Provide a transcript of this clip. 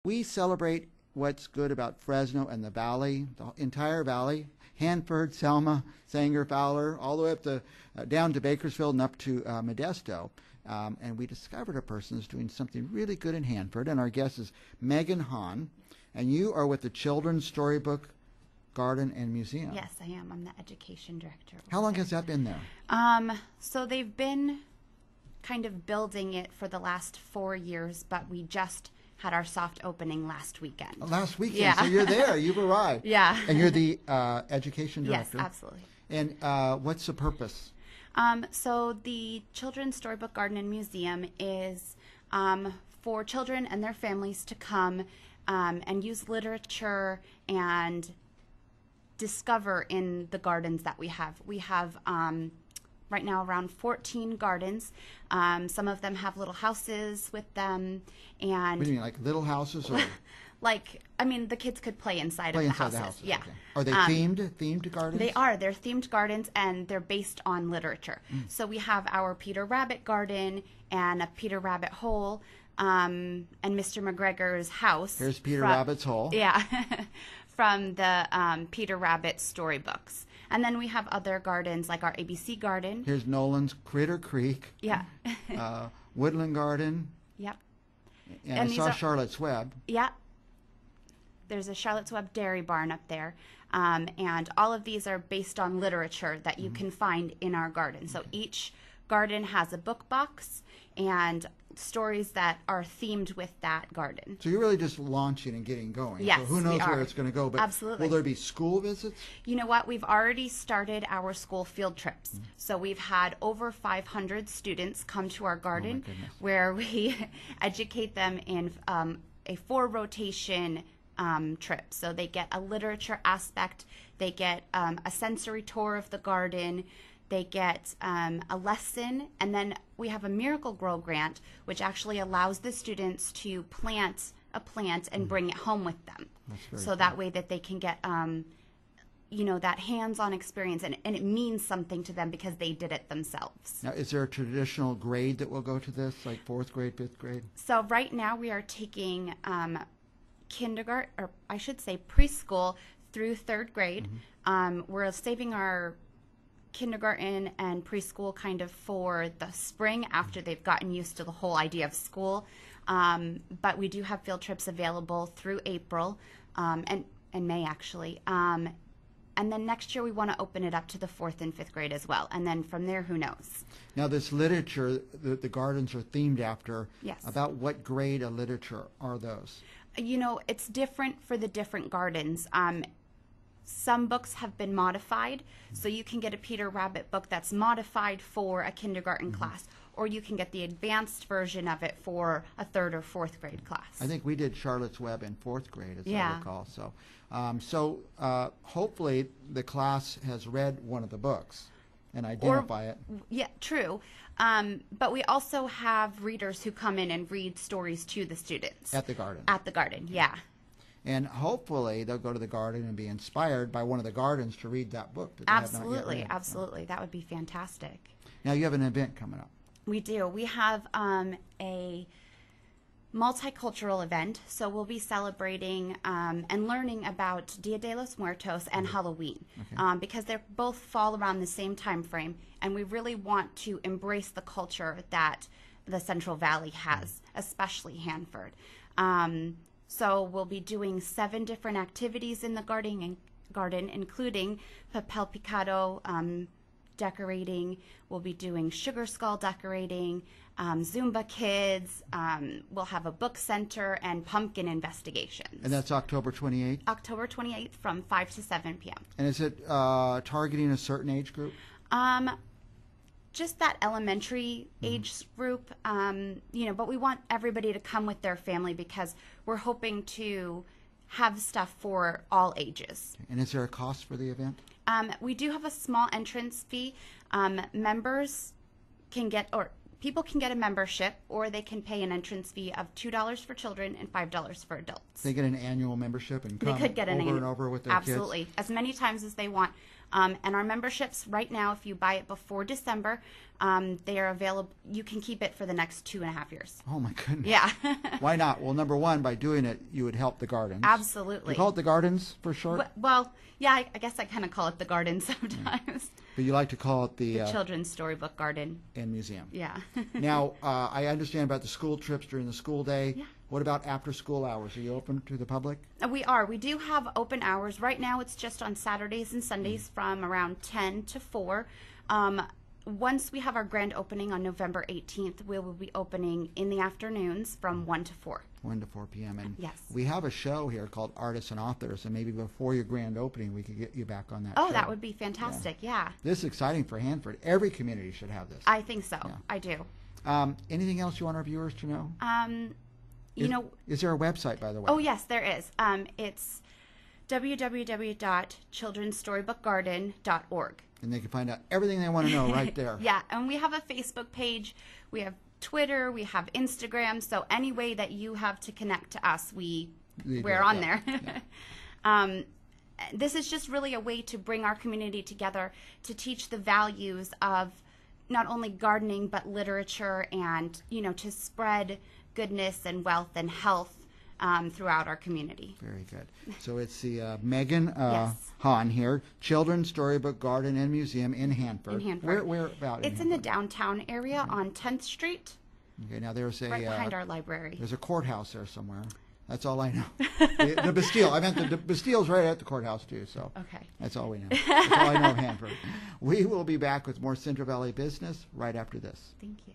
We celebrate what's good about Fresno and the Valley, the entire Valley, Hanford, Selma, Sanger, Fowler, all the way up to down to Bakersfield and up to Modesto. And we discovered a person is doing something really good in Hanford, and our guest is Meaghan Hahn, and you are with the Children's Storybook Garden and Museum. Yes, I am. I'm the education director. How long has that been there? So they've been kind of building it for the last 4 years, but we just had our soft opening last weekend. Last weekend, yeah. So you're there. You've arrived. Yeah. And you're the education director? Yes, absolutely. And what's the purpose? So the Children's Storybook Garden and Museum is for children and their families to come and use literature and discover in the gardens that we have. We have right now around 14 gardens. Some of them have little houses with them. And What do you mean, like little houses? Or like, I mean, the kids could play inside of the houses. Yeah. Okay. Are they themed gardens? They are. They're themed gardens, and they're based on literature. So we have our Peter Rabbit garden and a Peter Rabbit hole, and Mr. McGregor's house. Here's Peter Rabbit's hole. Yeah, from the Peter Rabbit storybooks. And then we have other gardens, like our ABC garden. Here's Nolan's Critter Creek. Yeah. Woodland Garden. Yep. And I saw Charlotte's Web. Yeah. There's a Charlotte's Web dairy barn up there. And all of these are based on literature that you can find in our garden. So each garden has a book box and stories that are themed with that garden. So you're really just launching and getting going. Yes, so who knows we are. where it's going to go. But Absolutely. Will there be school visits? You know what? We've already started our school field trips. So we've had over 500 students come to our garden where we educate them in a 4-rotation trip. So they get a literature aspect, they get a sensory tour of the garden, they get a lesson, and then we have a Miracle Grow grant, which actually allows the students to plant a plant and bring it home with them. So cool. That way that they can get, you know, that hands-on experience, and it means something to them because they did it themselves. Now, is there a traditional grade that will go to this, like 4th grade, 5th grade? So right now we are taking kindergarten, or I should say preschool through 3rd grade. We're saving our kindergarten and preschool kind of for the spring after they've gotten used to the whole idea of school. But we do have field trips available through April and May, actually. And then next year we want to open it up to the 4th and 5th grade as well. And then from there, who knows? Now, this literature the gardens are themed after, yes. About what grade of literature are those? You know, it's different for the different gardens. Some books have been modified, so you can get a Peter Rabbit book that's modified for a kindergarten class, or you can get the advanced version of it for a 3rd or 4th grade class. I think we did Charlotte's Web in 4th grade, as I recall. So, hopefully the class has read one of the books and identify it. Yeah, true. But we also have readers who come in and read stories to the students. At the garden. At the garden, yeah. And hopefully they'll go to the garden and be inspired by one of the gardens to read that book. That Absolutely, absolutely. That would be fantastic. Now you have an event coming up. We do. We have a multicultural event, so we'll be celebrating and learning about Dia de los Muertos and Halloween, because they both fall around the same time frame, and we really want to embrace the culture that the Central Valley has, especially Hanford. So we'll be doing 7 different activities in the garden, including papel picado decorating. We'll be doing sugar skull decorating, Zumba kids. We'll have a book center and pumpkin investigations. And that's October 28th? October 28th from 5 to 7 p.m. And is it targeting a certain age group? Just that elementary age group, you know, but we want everybody to come with their family because we're hoping to have stuff for all ages. And is there a cost for the event? We do have a small entrance fee. Members can get, or people can get a membership, or they can pay an entrance fee of $2 for children and $5 for adults. They get an annual membership and come they could get over and over with their kids? Absolutely. As many times as they want. And our memberships right now, if you buy it before December, they are available. You can keep it for the next 2.5 years. Oh my goodness. Yeah. Why not? Well, number one, by doing it, you would help the gardens. Absolutely. You call it the gardens for short? Well, yeah, I guess I kind of call it the garden sometimes. But you like to call it the Children's Storybook Garden. and museum. Yeah. Now, I understand about the school trips during the school day. Yeah. What about after school hours? Are you open to the public? We are. We do have open hours. Right now it's just on Saturdays and Sundays from around 10 to 4. Once we have our grand opening on November 18th, we will be opening in the afternoons from 1 to 4. 1 to 4 p.m. And Yes. we have a show here called Artists and Authors, and maybe before your grand opening, we could get you back on that Oh, show. that would be fantastic. Yeah. This is exciting for Hanford. Every community should have this. I think so. Yeah. I do. Anything else you want our viewers to know? Is there a website, by the way? Oh, yes, there is. It's www.childrensstorybookgarden.org. And they can find out everything they want to know right there. Yeah, and we have a Facebook page. We have Twitter. We have Instagram. So any way that you have to connect to us, we're on there. Yeah. This is just really a way to bring our community together to teach the values of not only gardening but literature, and to spread goodness and wealth and health throughout our community. Very good. So it's the Meaghan Yes. Hahn here, Children's Storybook Garden and Museum in Hanford. In Hanford. Where about? It's in the downtown area on 10th Street, Okay, now there's a right behind our library. there's a courthouse there somewhere. That's all I know. the Bastille. I meant the Bastille's right at the courthouse too. So Okay. that's all we know. That's all I know of Hanford. We will be back with more Central Valley business right after this. Thank you.